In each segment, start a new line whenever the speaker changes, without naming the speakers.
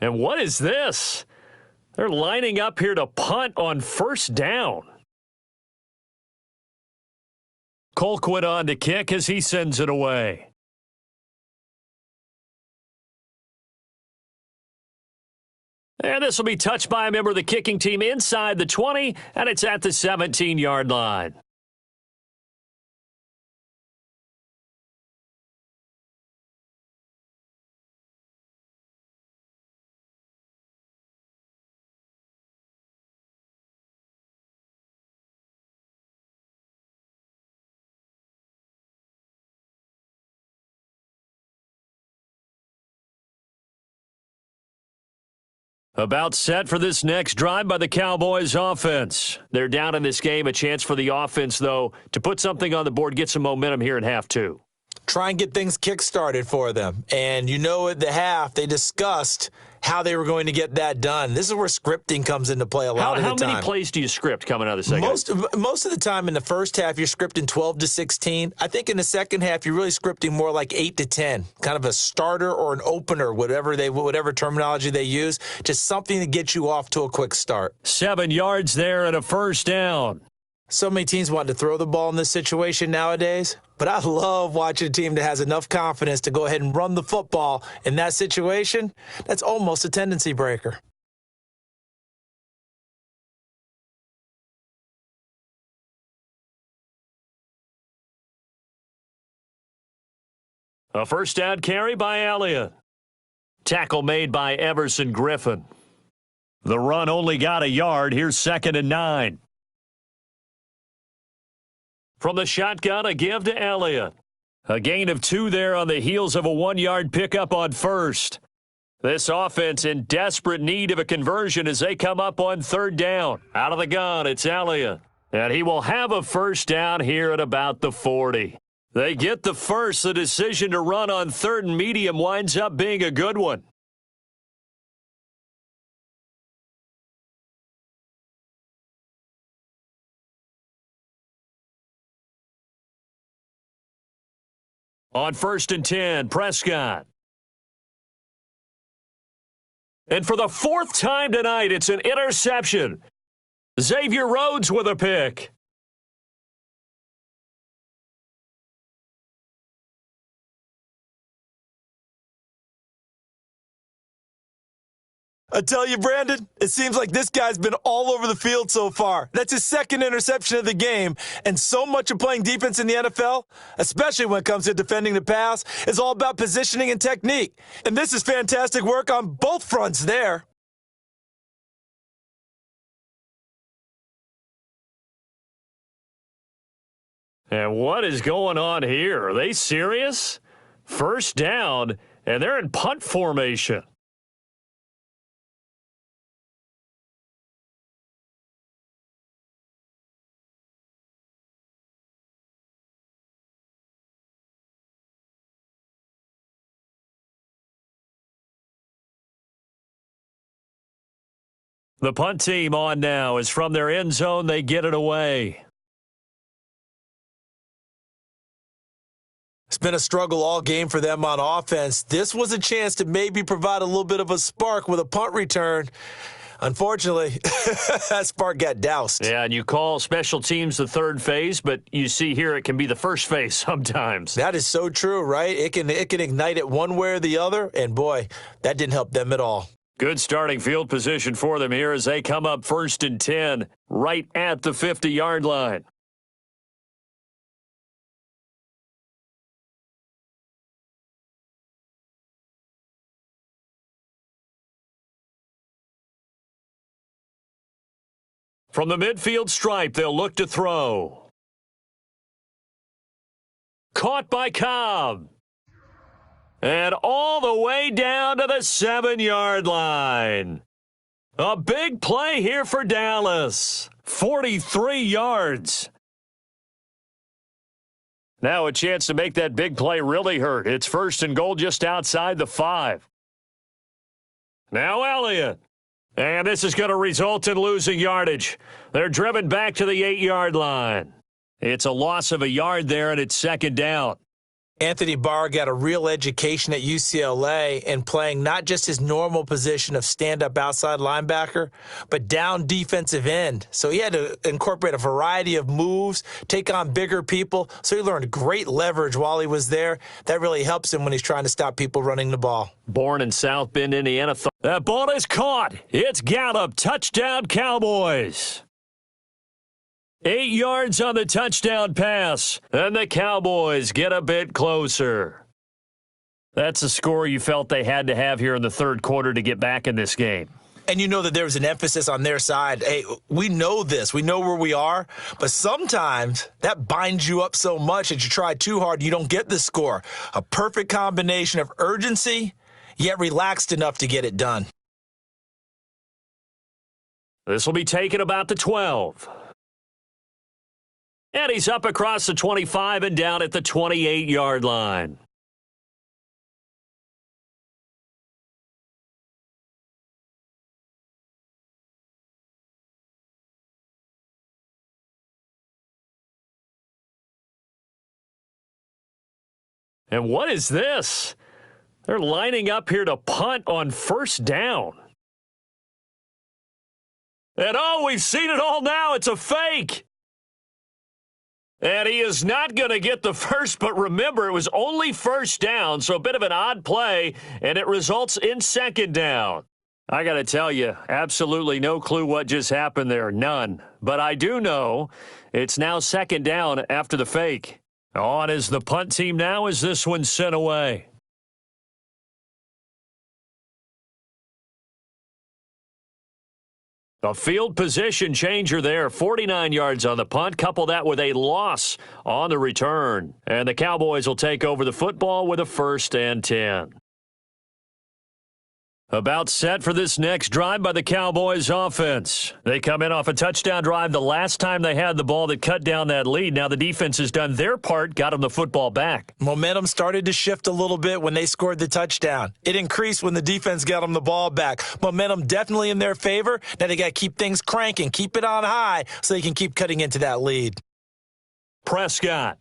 And what is this? They're lining up here to punt on first down. Colquitt on to kick as he sends it away. And this will be touched by a member of the kicking team inside the 20, and it's at the 17-yard line. About set for this next drive by the Cowboys offense. They're down in this game. A chance for the offense, though, to put something on the board, get some momentum here in half two.
Try and get things kick-started for them. And you know at the half, they discussed how they were going to get that done. This is where scripting comes into play a lot of the time.
How many plays do you script coming out of the second?
Most of the time in the first half, you're scripting 12 to 16. I think in the second half, you're really scripting more like 8 to 10, kind of a starter or an opener, whatever terminology they use, just something to get you off to a quick start.
7 yards there and a first down.
So many teams want to throw the ball in this situation nowadays, but I love watching a team that has enough confidence to go ahead and run the football in that situation. That's almost a tendency breaker.
A first down carry by Elliott. Tackle made by Everson Griffin. The run only got a yard. Here's 2nd and 9. From the shotgun, a give to Elliott. A gain of 2 there on the heels of a 1-yard pickup on first. This offense in desperate need of a conversion as they come up on 3rd down. Out of the gun, it's Elliott. And he will have a first down here at about the 40. They get the first. The decision to run on 3rd and medium winds up being a good one. On 1st and 10, Prescott. And for the 4th time tonight, it's an interception. Xavier Rhodes with a pick.
I tell you, Brandon, it seems like this guy's been all over the field so far. That's his 2nd interception of the game, and so much of playing defense in the NFL, especially when it comes to defending the pass, is all about positioning and technique. And this is fantastic work on both fronts there.
And what is going on here? Are they serious? First down, and they're in punt formation. The punt team on now is from their end zone. They get it away.
It's been a struggle all game for them on offense. This was a chance to maybe provide a little bit of a spark with a punt return. Unfortunately, that spark got doused.
Yeah, and you call special teams the 3rd phase, but you see here it can be the 1st phase sometimes.
That is so true, right? It can ignite it one way or the other, and boy, that didn't help them at all.
Good starting field position for them here as they come up 1st and 10, right at the 50-yard line. From the midfield stripe, they'll look to throw. Caught by Cobb. And all the way down to the 7-yard line. A big play here for Dallas. 43 yards. Now a chance to make that big play really hurt. It's 1st and goal just outside the 5. Now Elliott. And this is going to result in losing yardage. They're driven back to the 8-yard line. It's a loss of a yard there, and it's 2nd down.
Anthony Barr got a real education at UCLA in playing not just his normal position of stand-up outside linebacker, but down defensive end. So he had to incorporate a variety of moves, take on bigger people. So he learned great leverage while he was there. That really helps him when he's trying to stop people running the ball.
Born in South Bend, Indiana. That ball is caught. It's Gallup. Touchdown, Cowboys. 8 yards on the touchdown pass, and the Cowboys get a bit closer. That's a score you felt they had to have here in the third quarter to get back in this game.
And you know that there was an emphasis on their side. Hey, we know this. We know where we are. But sometimes that binds you up so much that you try too hard, you don't get the score. A perfect combination of urgency, yet relaxed enough to get it done.
This will be taken about the 12. And he's up across the 25 and down at the 28-yard line. And what is this? They're lining up here to punt on first down. And oh, we've seen it all now. It's a fake. And he is not going to get the first, but remember, it was only first down, so a bit of an odd play, and it results in second down. I got to tell you, absolutely no clue what just happened there, none. But I do know it's now second down after the fake. On is the punt team now as this one's sent away. A field position changer there, 49 yards on the punt. Couple that with a loss on the return. And the Cowboys will take over the football with a 1st and 10. About set for this next drive by the Cowboys offense. They come in off a touchdown drive the last time they had the ball that cut down that lead. Now the defense has done their part, got them the football back.
Momentum started to shift a little bit when they scored the touchdown. It increased when the defense got them the ball back. Momentum definitely in their favor. Now they got to keep things cranking, keep it on high so they can keep cutting into that lead.
Prescott.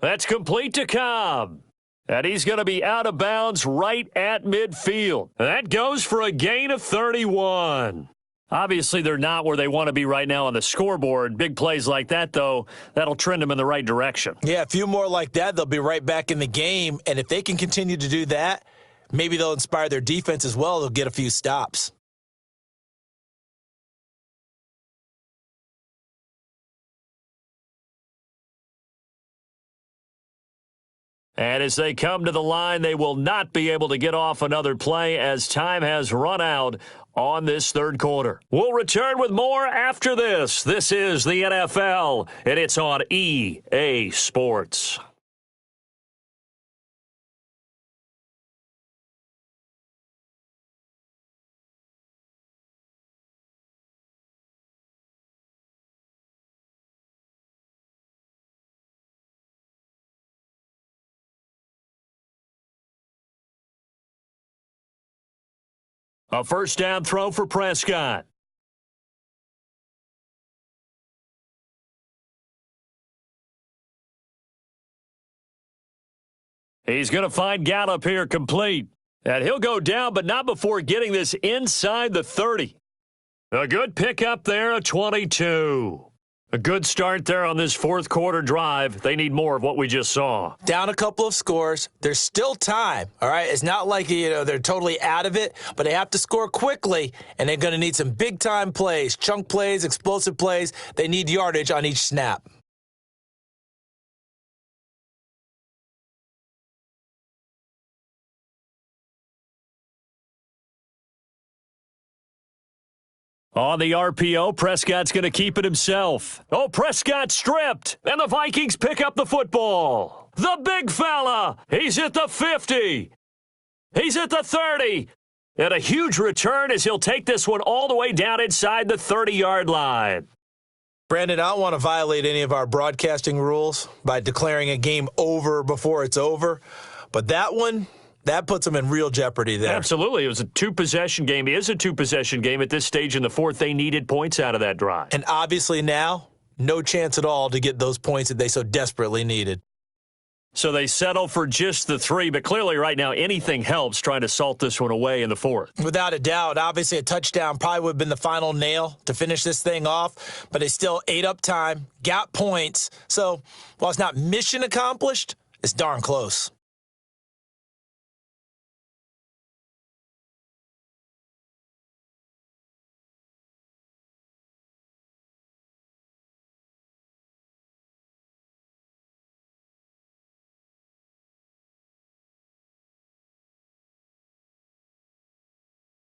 That's complete to Cobb. And he's going to be out of bounds right at midfield. That goes for a gain of 31. Obviously, they're not where they want to be right now on the scoreboard. Big plays like that, though, that'll trend them in the right direction.
Yeah, a few more like that, they'll be right back in the game. And if they can continue to do that, maybe they'll inspire their defense as well. They'll get a few stops.
And as they come to the line, they will not be able to get off another play as time has run out on this third quarter. We'll return with more after this. This is the NFL, and it's on EA Sports. A first down throw for Prescott. He's going to find Gallup here complete. And he'll go down, but not before getting this inside the 30. A good pickup there, a 22. A good start there on this fourth quarter drive. They need more of what we just saw.
Down a couple of scores. There's still time, all right? It's not like, they're totally out of it, but they have to score quickly, and they're going to need some big-time plays, chunk plays, explosive plays. They need yardage on each snap.
On the RPO, Prescott's going to keep it himself. Oh, Prescott stripped, and the Vikings pick up the football. The big fella, he's at the 50. He's at the 30. And a huge return as he'll take this one all the way down inside the 30-yard line.
Brandon, I don't want to violate any of our broadcasting rules by declaring a game over before it's over, but that one, that puts them in real jeopardy there.
Absolutely. It was a two-possession game. It is a two-possession game at this stage in the fourth. They needed points out of that drive.
And obviously now, no chance at all to get those points that they so desperately needed.
So they settle for just the 3, but clearly right now anything helps trying to salt this one away in the 4th.
Without a doubt. Obviously, a touchdown probably would have been the final nail to finish this thing off, but they still ate up time, got points. So while it's not mission accomplished, it's darn close.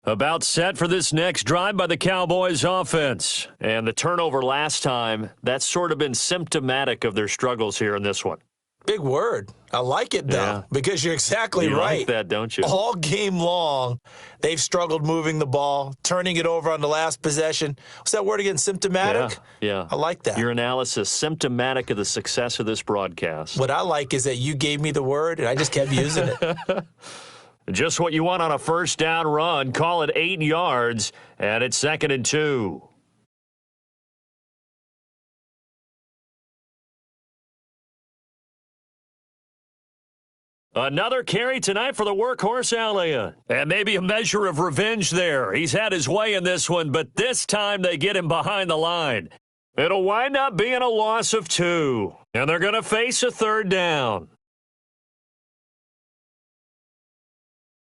About set for this next drive by the Cowboys offense. And the turnover last time, that's sort of been symptomatic of their struggles here in this one.
Big word. I like it, though, because you're exactly
you
right.
Like that, don't you?
All game long, they've struggled moving the ball, turning it over on the last possession. What's that word again? Symptomatic?
Yeah.
I like that.
Your analysis, symptomatic of the success of this broadcast.
What I like is that you gave me the word, and I just kept using it.
Just what you want on a first down run. Call it 8 yards, and it's 2nd and 2. Another carry tonight for the workhorse Elliott. And maybe a measure of revenge there. He's had his way in this one, but this time they get him behind the line. It'll wind up being a loss of 2. And they're going to face a 3rd down.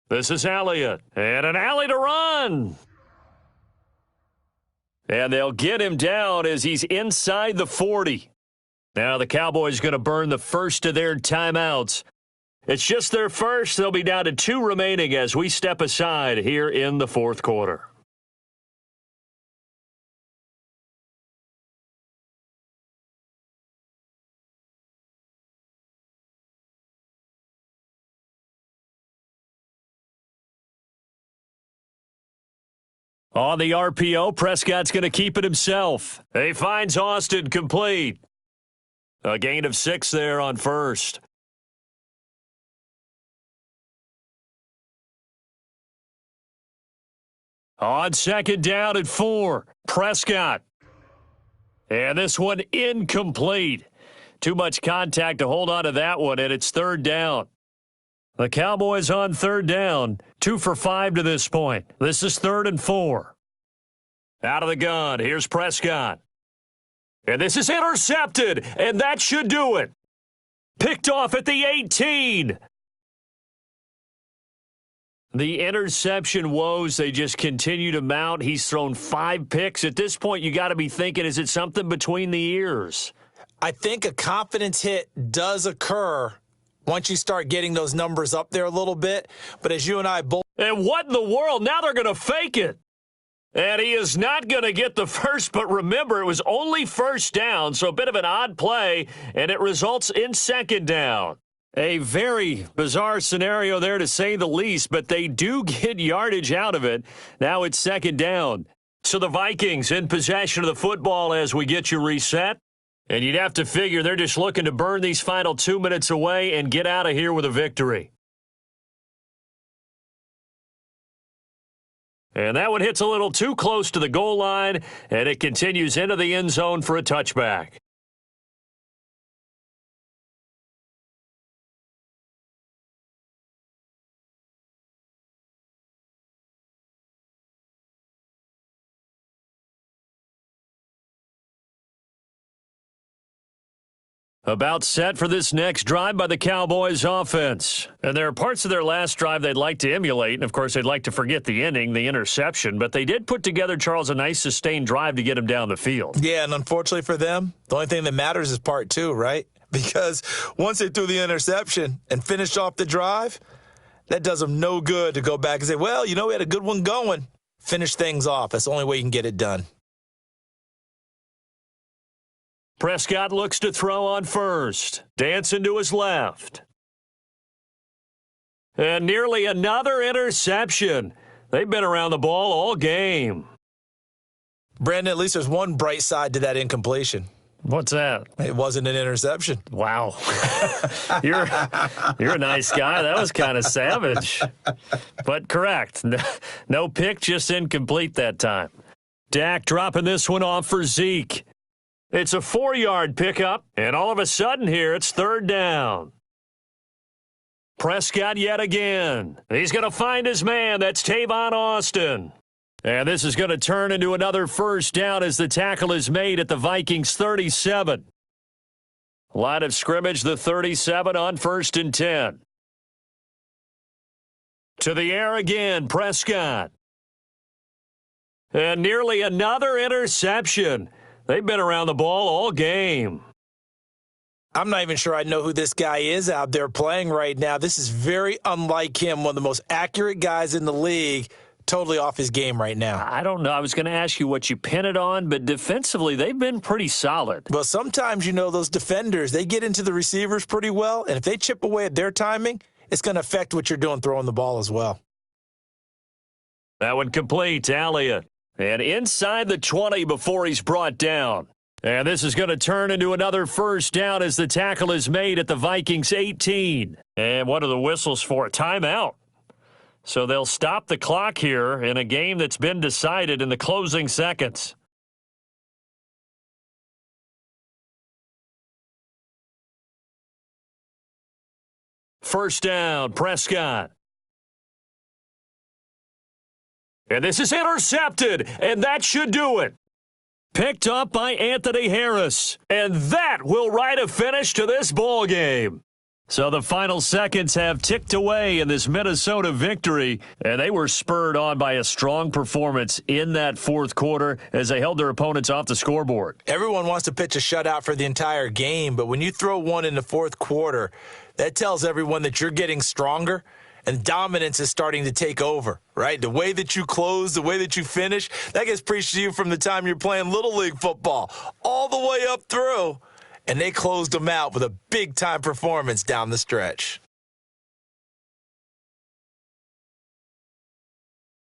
This is Elliott, and an alley to run. And they'll get him down as he's inside the 40. Now the Cowboys going to burn the first of their timeouts. It's just their first. They'll be down to 2 remaining as we step aside here in the 4th quarter. On the RPO, Prescott's going to keep it himself. He finds Austin complete. A gain of 6 there on first. On 2nd down at 4, Prescott. And this one incomplete. Too much contact to hold on to that one, and it's 3rd down. The Cowboys on 3rd down, 2 for 5 to this point. This is 3rd and 4. Out of the gun, here's Prescott. And this is intercepted, and that should do it. Picked off at the 18. The interception woes, they just continue to mount. He's thrown 5 picks. At this point, you got to be thinking, is it something between the ears?
I think a confidence hit does occur once you start getting those numbers up there a little bit. But as you and I both...
And what in the world? Now they're going to fake it. And he is not going to get the first, but remember, it was only 1st down, so a bit of an odd play, and it results in 2nd down. A very bizarre scenario there, to say the least, but they do get yardage out of it. Now it's 2nd down. So the Vikings in possession of the football as we get you reset. And you'd have to figure they're just looking to burn these final 2 minutes away and get out of here with a victory. And that one hits a little too close to the goal line, and it continues into the end zone for a touchback. About set for this next drive by the Cowboys offense. And there are parts of their last drive they'd like to emulate, and of course they'd like to forget the ending, the interception, but they did put together, Charles, a nice sustained drive to get him down the field.
Yeah, and unfortunately for them, the only thing that matters is part 2, right? Because once they threw the interception and finished off the drive, that does them no good to go back and say, well, you know, we had a good one going. Finish things off. That's the only way you can get it done.
Prescott looks to throw on first. Dancing to his left. And nearly another interception. They've been around the ball all game.
Brandon, at least there's one bright side to that incompletion.
What's that?
It wasn't an interception.
Wow. You're a nice guy. That was kind of savage. But correct. No pick, just incomplete that time. Dak dropping this one off for Zeke. It's a 4-yard pickup, and all of a sudden here, it's 3rd down. Prescott yet again. He's going to find his man. That's Tavon Austin. And this is going to turn into another first down as the tackle is made at the Vikings 37. Line of scrimmage, the 37 on 1st and 10. To the air again, Prescott. And nearly another interception. They've been around the ball all game.
I'm not even sure I know who this guy is out there playing right now. This is very unlike him, one of the most accurate guys in the league. Totally off his game right now.
I don't know. I was going to ask you what you pin it on, but defensively, they've been pretty solid.
Well, sometimes, those defenders, they get into the receivers pretty well, and if they chip away at their timing, it's going to affect what you're doing throwing the ball as well.
That one complete, Elliott. And inside the 20 before he's brought down. And this is going to turn into another first down as the tackle is made at the Vikings 18. And what are the whistles for? Timeout. So they'll stop the clock here in a game that's been decided in the closing seconds. First down, Prescott. And this is intercepted, and that should do it. Picked up by Anthony Harris, and that will write a finish to this ball game. So the final seconds have ticked away in this Minnesota victory, and they were spurred on by a strong performance in that fourth quarter as they held their opponents off the scoreboard.
Everyone wants to pitch a shutout for the entire game, but when you throw one in the fourth quarter, that tells everyone that you're getting stronger and dominance is starting to take over, right? The way that you close, the way that you finish, that gets preached to you from the time you're playing Little League football all the way up through. And they closed them out with a big-time performance down the stretch.